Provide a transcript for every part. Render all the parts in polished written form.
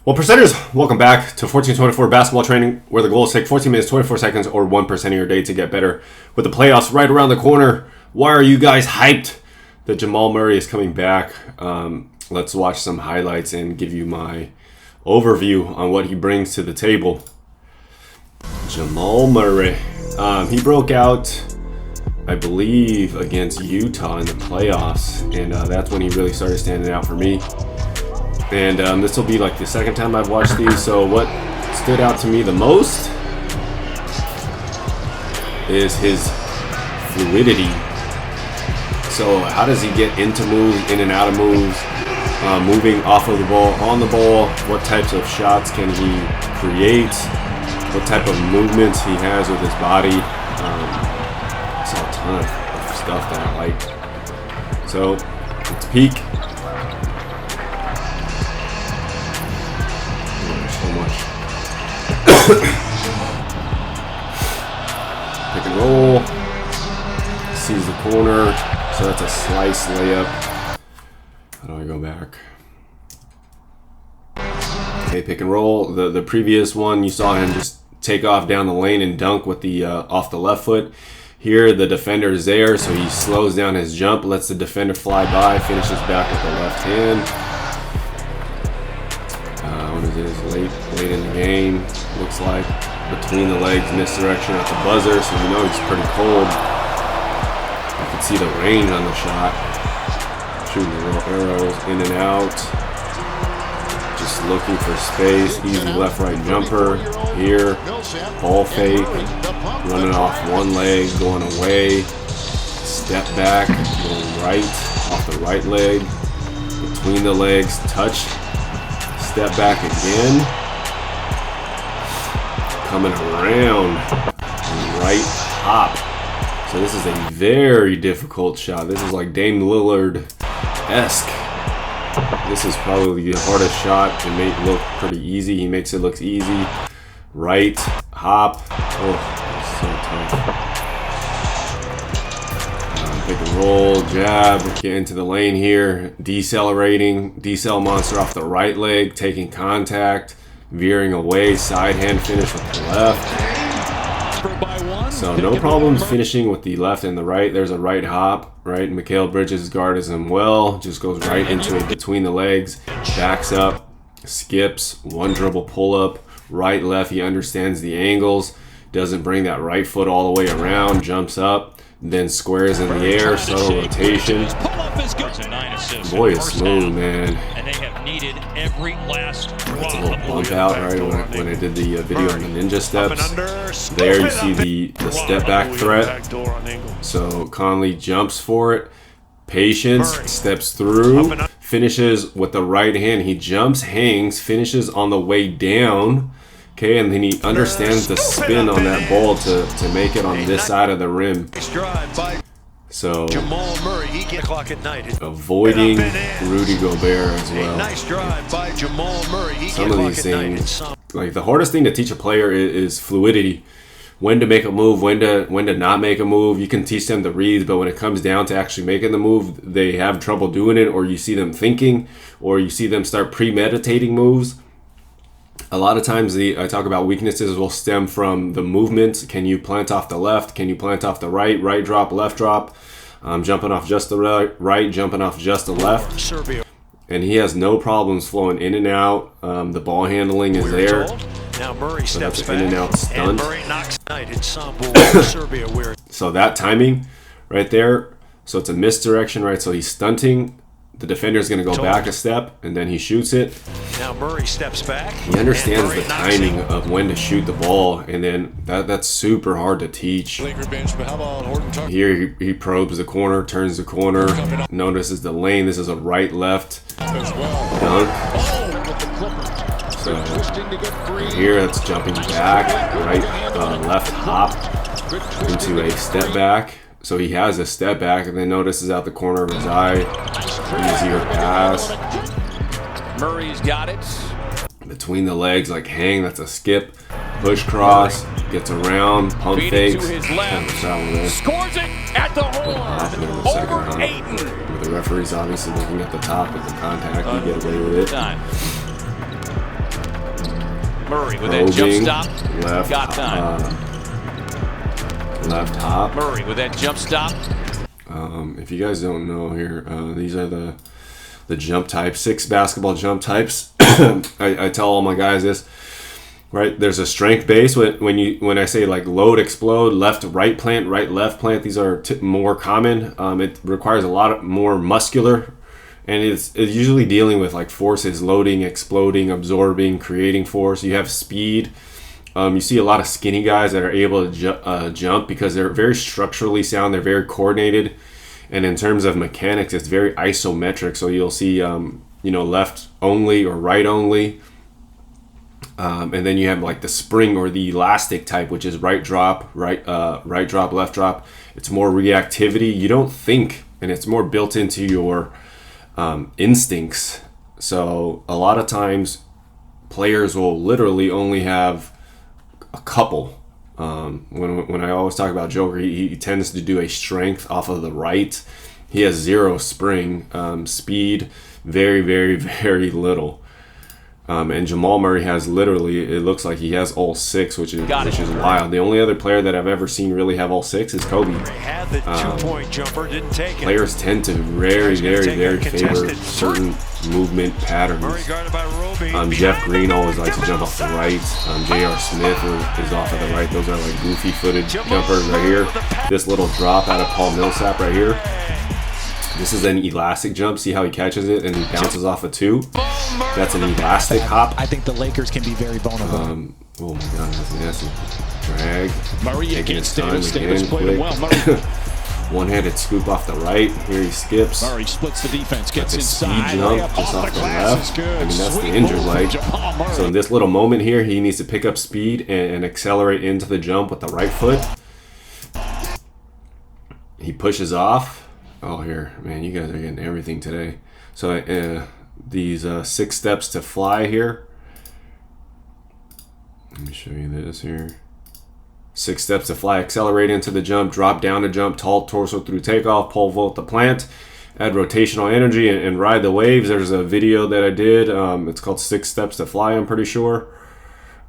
Well, percenters, welcome back to 1424 basketball training, where the goal is to take 14 minutes, 24 seconds, or 1% of your day to get better. With the playoffs right around the corner, why are you guys hyped that Jamal Murray is coming back? Let's watch some highlights and give you my overview on what he brings to the table. Jamal Murray, he broke out, I believe, against Utah in the playoffs, and that's when he really started standing out for me. And this will be like the second time I've watched these. So what stood out to me the most is his fluidity. So how does he get into moves, in and out of moves, moving off of the ball, on the ball? What types of shots can he create? What type of movements he has with his body? It's a ton of stuff that I like. So let's peek. Pick and roll. Sees the corner. So that's a slice layup. How do I go back? Okay, pick and roll. The previous one, you saw him just take off down the lane and dunk with the off the left foot. Here, the defender is there, so he slows down his jump, lets the defender fly by, finishes back with the left hand. What is this? Late in the game, looks like. Between the legs, misdirection at the buzzer, so you know he's pretty cold. You can see the range on the shot. Shooting the little arrows in and out. Just looking for space. Easy left-right jumper. Here, ball fake. Running off one leg, going away. Step back, going right, off the right leg. Between the legs, touch. Step back again. Coming around. Right hop. So this is a very difficult shot. This is like Dame Lillard-esque. This is probably the hardest shot. It may look pretty easy. He makes it look easy. Right hop. Oh, so tough. Pick and roll, jab, get into the lane here, decelerating, decel monster off the right leg, taking contact, veering away, side hand finish with the left. So no problems finishing with the left and the right. There's a right hop, right? Mikal Bridges guards him well, just goes right into it between the legs, backs up, skips, one dribble pull up, right, left, he understands the angles, doesn't bring that right foot all the way around, jumps up, then squares in the air, subtle rotation. Boy, is smooth, man. And they have needed every last That's a little bump out, right? When I did the video on the ninja steps. There you see the step back threat. So Conley jumps for it. Patience, steps through, finishes with the right hand. He jumps, hangs, finishes on the way down. Okay, and then he understands the spin on that ball to make it on this side of the rim. So, Jamal Murray, he can clock at night. Avoiding Rudy Gobert as well. Nice drive by Jamal Murray. Some of these things, like the hardest thing to teach a player is fluidity. When to make a move, when to not make a move. You can teach them the reads, but when it comes down to actually making the move, they have trouble doing it, or you see them thinking, or you see them start premeditating moves. A lot of times I talk about weaknesses will stem from the movements. Can you plant off the left? Can you plant off the right? Right drop, left drop. Jumping off just the right, jumping off just the left. And he has no problems flowing in and out. The ball handling is there. Now Murray So steps that's back. an in and out stunt. Murray knocks night in Serbia where So that timing right there. So it's a misdirection, right? So he's stunting. The defender is going to go back a step, and then he shoots it. now Murray steps back. He understands the timing of when to shoot the ball, and then that's super hard to teach. Here he probes the corner, turns the corner, notices the lane. This is a right-left dunk. So here it's jumping back, right, left hop into a step back. So he has a step back, and then notices out the corner of his eye. Easier pass. Murray's got it. Between the legs, like hang, that's a skip. Push cross, gets around, pump fakes. Scores it at the horn. Over Ayton. With the referees obviously looking at the top of the contact, you get away with it. Murray with that jump stop. Left, Got time. Left hop. Murray with that jump stop. If you guys don't know here, these are the jump types, 6 basketball jump types. I tell all my guys this, right? There's a strength base when I say like load, explode, left, right plant, right, left plant. These are more common. It requires a lot more muscular, and it's usually dealing with like forces, loading, exploding, absorbing, creating force. You have speed. You see a lot of skinny guys that are able to jump because they're very structurally sound. They're very coordinated. And in terms of mechanics, it's very isometric. So you'll see, left only or right only. And then you have like the spring or the elastic type, which is right drop, right drop, left drop. It's more reactivity. You don't think, and it's more built into your instincts. So a lot of times players will literally only have a couple. When I always talk about Joker, he tends to do a strength off of the right. He has 0 spring, speed, very, very, very little. And Jamal Murray has literally, it looks like he has all 6, which is wild. The only other player that I've ever seen really have all 6 is Kobe. Had the 2-point jumper, didn't take it. Players tend to very, very, very favor certain movement patterns. Jeff Green always likes to jump off the right. J.R. Smith is off of the right. Those are like goofy footed jumpers right here. This little drop out of Paul Millsap right here. This is an elastic jump. See how he catches it and he bounces off a 2. That's an elastic hop. I think the Lakers can be very vulnerable. Oh my God, that's nasty. Drag. Murray Taking his time again, quick. well. One-handed scoop off the right. Here he skips. Murray splits the defense, gets That's a inside. speed jump just off the left. I mean, that's the injured leg. So in this little moment here, he needs to pick up speed and accelerate into the jump with the right foot. He pushes off. Oh, here, man, you guys are getting everything today. So these 6 steps to fly here. Let me show you this here. 6 steps to fly, accelerate into the jump, drop down to jump, tall torso through takeoff, pole vault the plant, add rotational energy, and ride the waves. There's a video that I did. It's called 6 Steps to Fly, I'm pretty sure.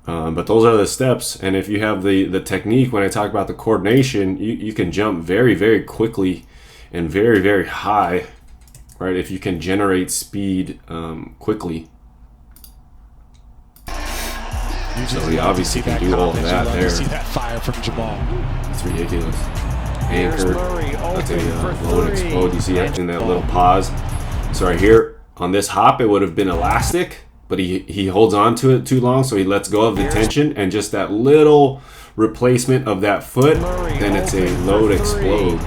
But those are the steps. And if you have the technique, when I talk about the coordination, you can jump very, very quickly and very, very high, right? If you can generate speed quickly. So he obviously can do all of that there. See that fire from Jamal. It's ridiculous. Anchor, that's a load explode. You see that in that little pause. So right here, on this hop, it would have been elastic, but he holds on to it too long, so he lets go of the tension, and just that little replacement of that foot, then it's a load explode.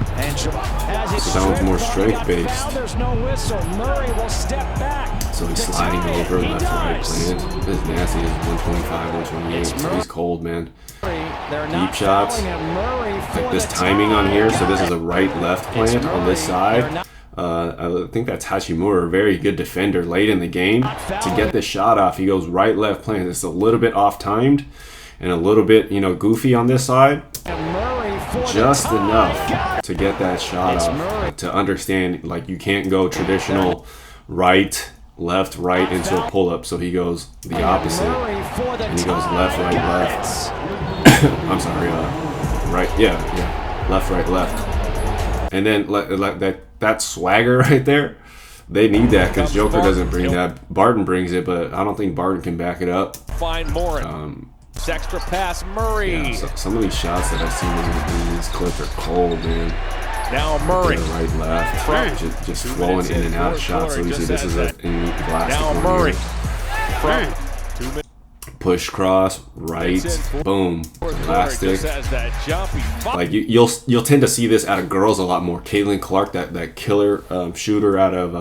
So that one's more strength based. So he's sliding over left, right, plant. This is nasty. It's 125, 128. So he's cold, man. Deep shots. Like this timing on here. So this is a right-left plant on this side. I think that's Hachimura, a very good defender late in the game. To get this shot off, he goes right-left plant. It's a little bit off-timed and a little bit, goofy on this side. Just enough to get that shot off. To understand, like, you can't go traditional right, left, right into a pull-up. So he goes the opposite. And he goes left, right, left. I'm sorry, right, yeah. Left, right, left. And then that swagger right there, they need that because Joker doesn't bring that. Barton brings it, but I don't think Barton can back it up. Find more. Extra pass, Murray. Yeah, so some of these shots that I've seen in these clips are cold, man. Now Murray. Right, left, just flowing in and out of shots. So you see this is an elastic now one Murray. here. Push cross, right, boom, elastic. Like you'll tend to see this out of girls a lot more. Caitlin Clark, that killer shooter out of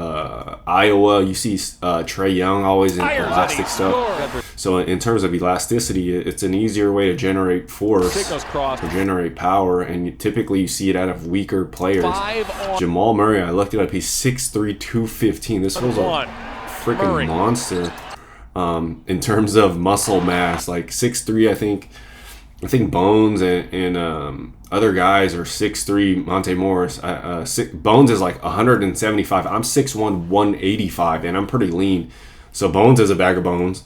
Iowa. You see Trae Young always in elastic stuff. So in terms of elasticity, it's an easier way to generate force, to generate power, and typically you see it out of weaker players. Jamal Murray, I looked it up. He's 6'3", 215. This was a freaking monster. In terms of muscle mass, like 6'3", I think Bones and other guys are 6'3". Monte Morris, Bones is like 175. I'm 6'1", 185, and I'm pretty lean. So Bones is a bag of bones.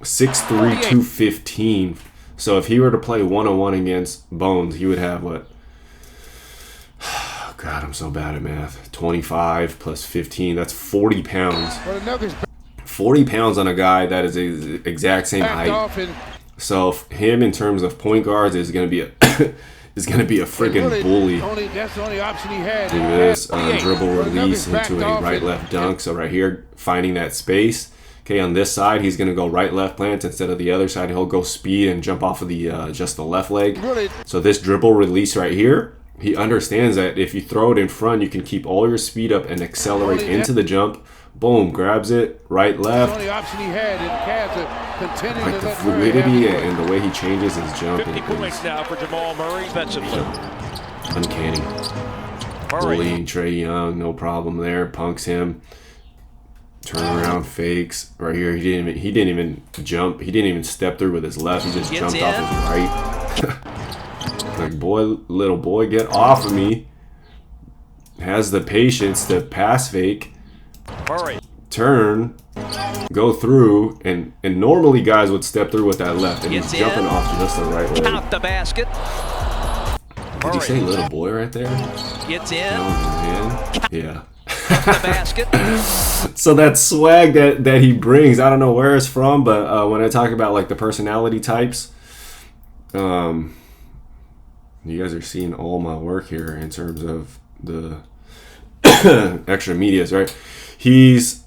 6'3", 215. So if he were to play 1-on-1 against Bones, he would have what? God, I'm so bad at math. 25 plus 15, that's 40 pounds. 40 pounds on a guy that is the exact same height. So him in terms of point guards is going to be a freaking bully. That's the only option he had. Look at this dribble release into a right-left dunk. So right here, finding that space. Okay, on this side, he's going to go right-left plant instead of the other side. He'll go speed and jump off of the just the left leg. So this dribble release right here, he understands that if you throw it in front, you can keep all your speed up and accelerate into the jump. Boom, grabs it, right, left. The only option he had, and Cavs are continuing Like to the let Murray fluidity have it. and the way he changes his jump 50 points now for Jamal Murray. Defensively. Uncanny. Bullying Trae Young, no problem there. Punks him. Turn around fakes right here. He didn't even jump. He didn't even step through with his left. He just jumped off his right. Like, boy, little boy, get off of me. Has the patience to pass fake. Turn, go through, and normally guys would step through with that left, and he's jumping off just the right leg. Count the basket. Did he say little boy right there? Gets in. Yeah. The basket. So that swag that he brings, I don't know where it's from, but when I talk about like the personality types, you guys are seeing all my work here in terms of the extra medias, right? He's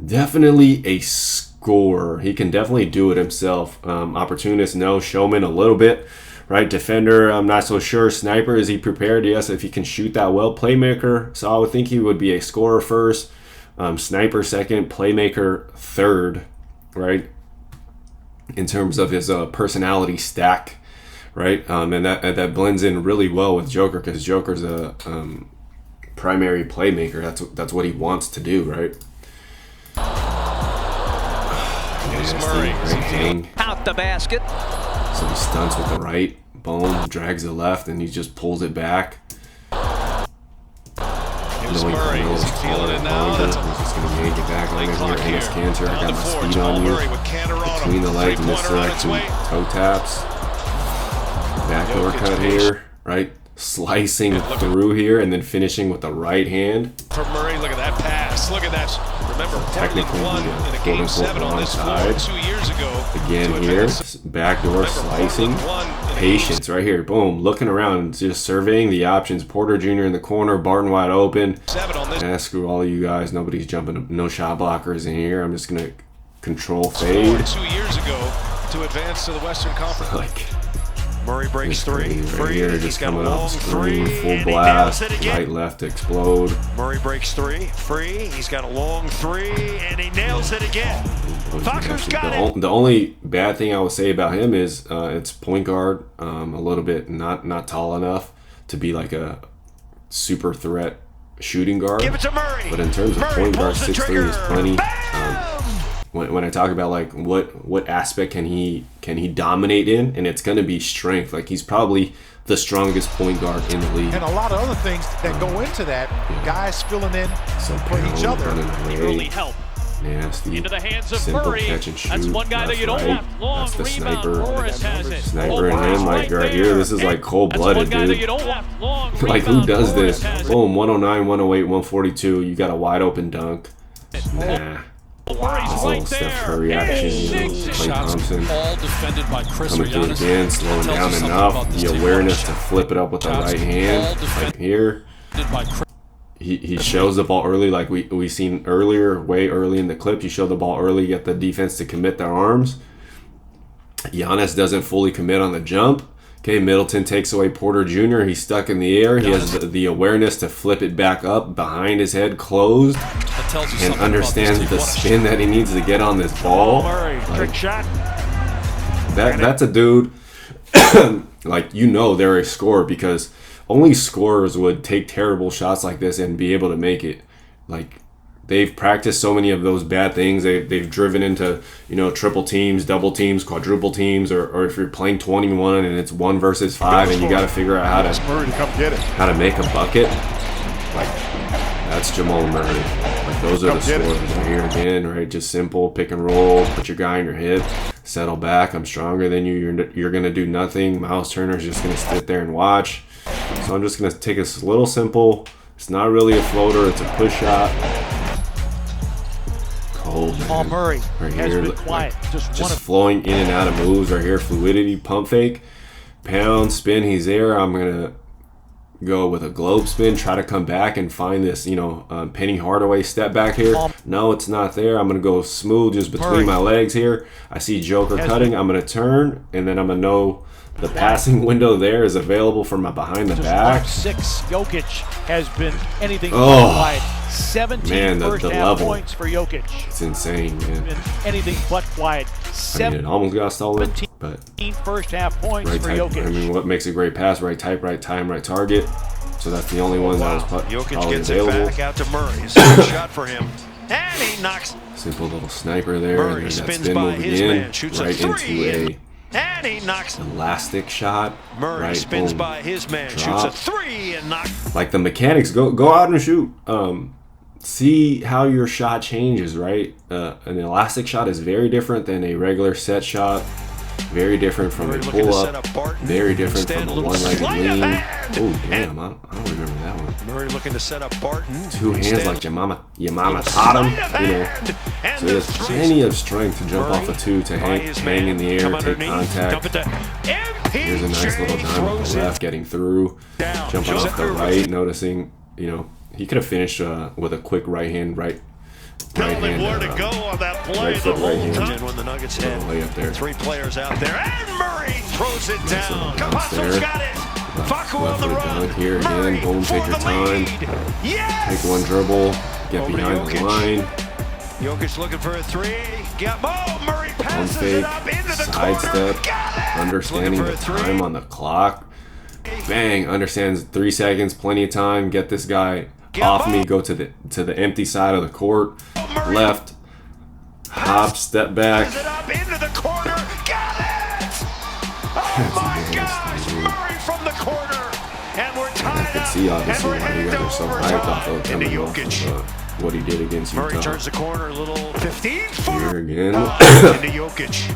definitely a scorer. He can definitely do it himself. Opportunist, no. Showman, a little bit. Right, defender, I'm not so sure. Sniper, is he prepared? Yes, if he can shoot that well. Playmaker, so I would think he would be a scorer first. Sniper second, playmaker third, right? In terms of his personality stack, right? And that blends in really well with Joker, because Joker's a primary playmaker. That's what he wants to do, right? Murray. Out the basket. So he stunts with the right, boom, drags the left, and he just pulls it back. Here's Murray. Is he feeling it now? He's just going to yank it back right here. Ennis Cantor, I got my speed on you. Between the legs, misdirection, toe taps. Backdoor cut here, right? Slicing through here and then finishing with the right hand. For Murray, look at that pass. Look at that. Remember, Technically, won in a game 7 on this floor 2 years ago. Again here, backdoor slicing. Patience right here. Boom. Looking around, just surveying the options. Porter Jr. in the corner, Barton wide open. Screw all you guys. Nobody's jumping. No shot blockers in here. I'm just going to control fade. 2 years ago to advance to the Western Conference. Like, Murray breaks three. Right here, just coming off the screen, full blast, right, left, explode. Murray breaks three, free. He's got a long three, and he nails it again. Tucker's got it. The only bad thing I would say about him is it's point guard, a little bit not tall enough to be like a super threat shooting guard. Give it to Murray. But in terms of point guard, 6'3" is plenty. When I talk about like what aspect can he dominate in, and it's going to be strength. Like, he's probably the strongest point guard in the league. And a lot of other things that go into that. Yeah. Guys filling in for each other. Early help. Nasty. Into the hands of Simple Murray. catch and shoot. That's one guy that you don't want. Long That's the rebound. sniper. Morris has it. Sniper and him, like right here. This is like cold-blooded, dude. Like, who does this? Boom, 109, 108, 142. You got a wide open dunk. Nah. This little Steph Curry action, Klay Thompson coming through again, slowing down enough. The awareness to flip it up with the right hand, like here. He shows the ball early, like we seen earlier, way early in the clip. He showed the ball early, get the defense to commit their arms. Giannis doesn't fully commit on the jump. Okay, Middleton takes away Porter Jr. He's stuck in the air. He has the awareness to flip it back up behind his head, closed, and understands the spin that he needs to get on this ball. Like, that's a dude, like, they're a scorer, because only scorers would take terrible shots like this and be able to make it. Like, they've practiced so many of those bad things. They've driven into, triple teams, double teams, quadruple teams, or if you're playing 21 and it's 1 versus 5 and you got to figure out how to make a bucket. Like, that's Jamal Murray. Like, those are the scores right here again, right? Just simple pick and roll, put your guy on your hip, settle back. I'm stronger than you. You're gonna do nothing. Miles Turner's just gonna sit there and watch. So I'm just gonna take a little simple. It's not really a floater. It's a push shot. Cold, Jamal Murray right has here, been quiet. just flowing in and out of moves right here. Fluidity, pump fake, pound, spin. He's there. I'm gonna go with a globe spin, try to come back and find this, Penny Hardaway step back here. No, it's not there. I'm gonna go smooth just between my legs here. I see Joker cutting. I'm gonna turn, and then I'm gonna know the passing window there is available for my behind the back. 6. Jokic has been anything but Oh, quiet. 17 man, the first half level. points for Jokic. It's insane, man. Been anything but quiet. I mean, it almost got stolen, but 17 first half points right for type. Jokic. I mean, what makes a great pass? Right type, right time, right target. So that's the only one that was Jokic probably gets available. it back out to Murray. Second shot for him. And he knocks. Simple little sniper there. Murray and then that spins spin by move his again, man, shoots right a into three. And he knocks. elastic shot. Murray right, spins boom, by his man, drop. shoots a 3 and knocks. Like the mechanics, go out and shoot. See how your shot changes, right? An elastic shot is very different than a regular set shot. Very different from Murray a looking to pull set up. up Barton. Very different Instead, from a little one-legged sleight of lean. hand. Oh damn! I don't remember that one. Murray looking to set up Barton. Two hands Instead, like your mama taught him. And So he has plenty of strength to jump off a two, to hang in the air, take contact. Here's a nice little dime with the left, getting through, jumping off the right, noticing, he could have finished with a quick right hand, right hand, where to go on that play right foot, right hand. And when the Nuggets head, Way up there. 3 players out there, and Murray throws it Nice down. little bounce Capasso's there. got it. Facu on Left the foot run. dunk here again. Murray Boom, take for your the time. lead. Yes. Take one dribble, get Over to behind the Jokic. line, Jokic looking for a 3. Murray pump passes fake, it up into the sidestep, corner. understanding the time on the clock. Bang, understands 3 seconds, plenty of time. Get this guy off me, go to the empty side of the court, left, hop, step back. It up into the corner. Got it! Oh my gosh! Murray from the corner, and we're tied I can up. see obviously and we're why you headed guys are so to hyped off of overtime. coming Into off Jokic. of what he did against Murray Utah. turns the corner, a little 15 Here footer. again. Into Jokic.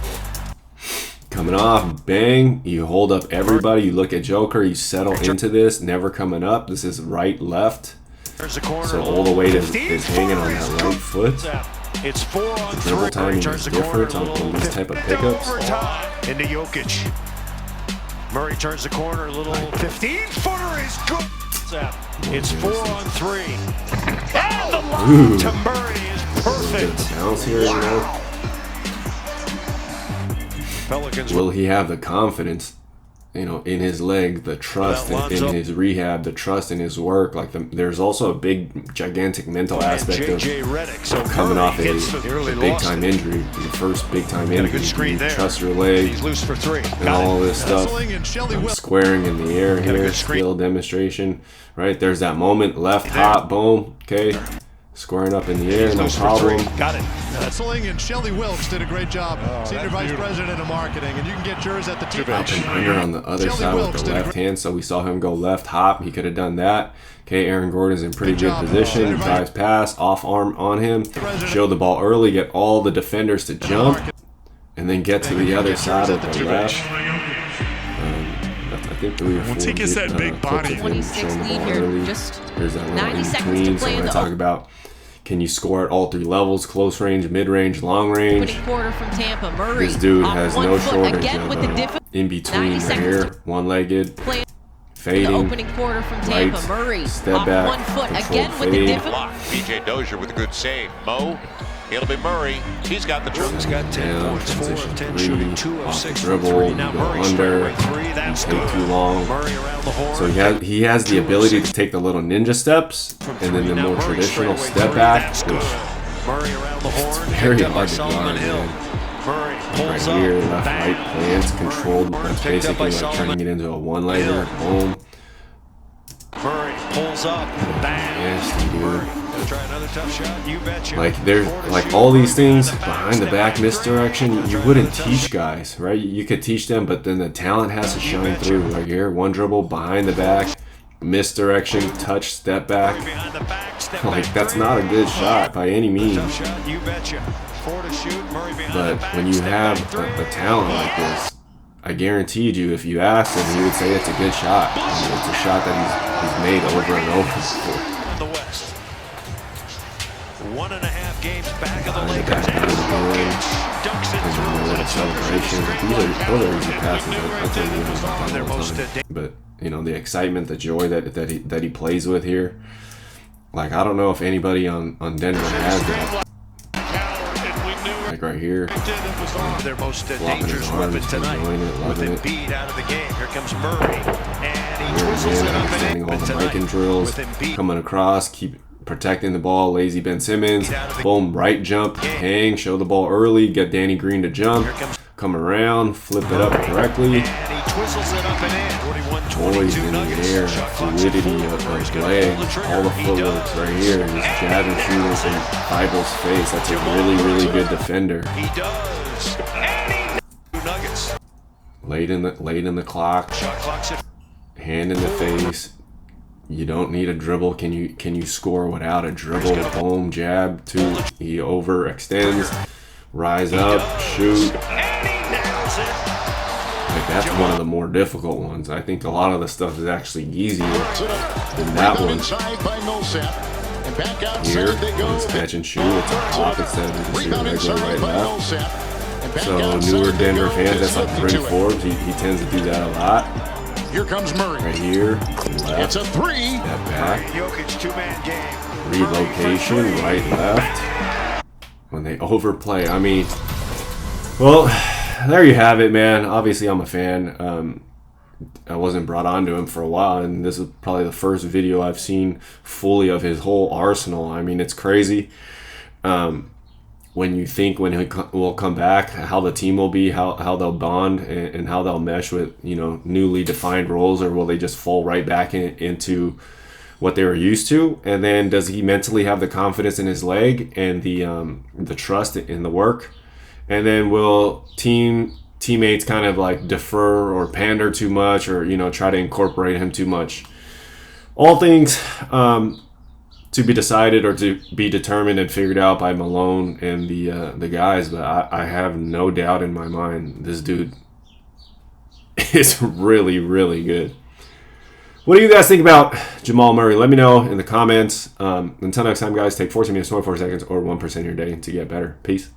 Coming off, bang, you hold up everybody, you look at Joker, you settle into this, never coming up. This is right, left. Turns the corner. So all the weight is hanging on that right foot. It's 4 on 3. Dribble timing Turns is the corner. different on these type of Into pickups. overtime. Into Jokic. Murray turns the corner, a little 15-footer is good. It's 4 on 3. And the lob to Murray is Get perfect. the bounce here, Pelicans Will he have the confidence, in his leg, the trust in his rehab, the trust in his work? There's also a big, gigantic mental aspect of coming off a big time injury, your first big time injury. You trust your leg He's loose for 3. and all this stuff. Squaring in the air here, skill demonstration. Right, there's that moment, left hop, boom, okay. Squaring up in the air, no problem. Got it. Wrestling and Shelly Wilkes did a great job. Senior Vice President of Marketing, and you can get yours at the T-Bench. And under on the other side with the left hand, so we saw him go left hop. He could have done that. Okay, Aaron Gordon's in pretty good position. Drives pass, off arm on him. Show the ball early, get all the defenders to jump, and then get to the other side of the left. I think 3 or 4. Once he gets that big body. 26 lead here, just There's that 90 in seconds to between. play So in when I the talk about, can you score at all 3 levels, close range, mid range, long range? opening quarter from Tampa. Murray This dude off has one no foot shortage again with the of in between 90 seconds here, to one-legged, play in fading, the opening quarter from Tampa. right, Murray step off back, 1 foot controlled again with the fade. different. BJ Dozier with a good save. Mo, it'll be Murray. He's got the dribble. He's got 10 down, points, 4 of transition 10 three, shooting, 2 of off 6 the from dribble, 3. Now you go Murray under, straightaway 3. That's you take good. too long. Murray around the horn. So he has the ability to take the little ninja steps and then the Now more Murray traditional straightaway step 3. back, That's which good. Murray around the horn. very Picked up by hard to Solomon guard, Hill. man. Murray Right pulls up. here, left, Bang. right, plants, controlled. That's Picked up by basically like turning it into a one-legger. Boom. Murray pulls up. Bang. Nasty, dude. Gonna try another tough shot. You betcha. Like there's like all these things behind the back misdirection you wouldn't teach guys, right? You could teach them, but then the talent has to shine through. Like here, one dribble behind the back, misdirection, touch, step back. Like, that's not a good shot by any means. But when you have a talent like this, I guaranteed you, if you asked him, he would say it's a good shot. I mean, it's a shot that he's made over and over before. The West. 1.5 games back of the Lakers. Dunks it through. And celebration. Those are easy passes. But you know, the excitement, the joy that he plays with here. Like, I don't know if anybody on Denver has that. Like right here. Their most dangerous weapon tonight. With Embiid out of the game. Here comes Murray. And he twizzles it up understanding all the Mikan drills. Coming across, keep protecting the ball. Lazy Ben Simmons. Boom, right jump, hang, show the ball early, get Danny Green to jump. Come around, flip it up correctly. Poise in the air, fluidity of his legs, all the footworks right here. Just jab and shoot in Thibault's face. That's a really, really good defender. He does. Nuggets. Late in the clock. Hand in the face. You don't need a dribble. Can you score without a dribble? Boom, jab, two. He overextends. Rise up, shoot. Like, that's one of the more difficult ones. I think a lot of the stuff is actually easier than that one. Here, it's catch and shoot. It's a pop instead of just your regular right left. So newer Denver fans, that's like Bryn Forbes. He tends to do that a lot. Here comes Murray. Right here, left. It's a three. Step back. Jokic two-man game. Relocation, right, left. When they overplay, I mean, well, there you have it, man. Obviously, I'm a fan. I wasn't brought onto him for a while, and this is probably the first video I've seen fully of his whole arsenal. I mean, it's crazy. When you think when he will come back, how the team will be, how they'll bond, and how they'll mesh with, you know, newly defined roles, or will they just fall right back into what they were used to? And then does he mentally have the confidence in his leg and the trust in the work? And then will teammates kind of like defer or pander too much, or, you know, try to incorporate him too much? All things to be decided or to be determined and figured out by Malone and the guys. But I have no doubt in my mind this dude is really, really good. What do you guys think about Jamal Murray? Let me know in the comments. Until next time, guys, take 14 minutes, 24 seconds, or 1% of your day to get better. Peace.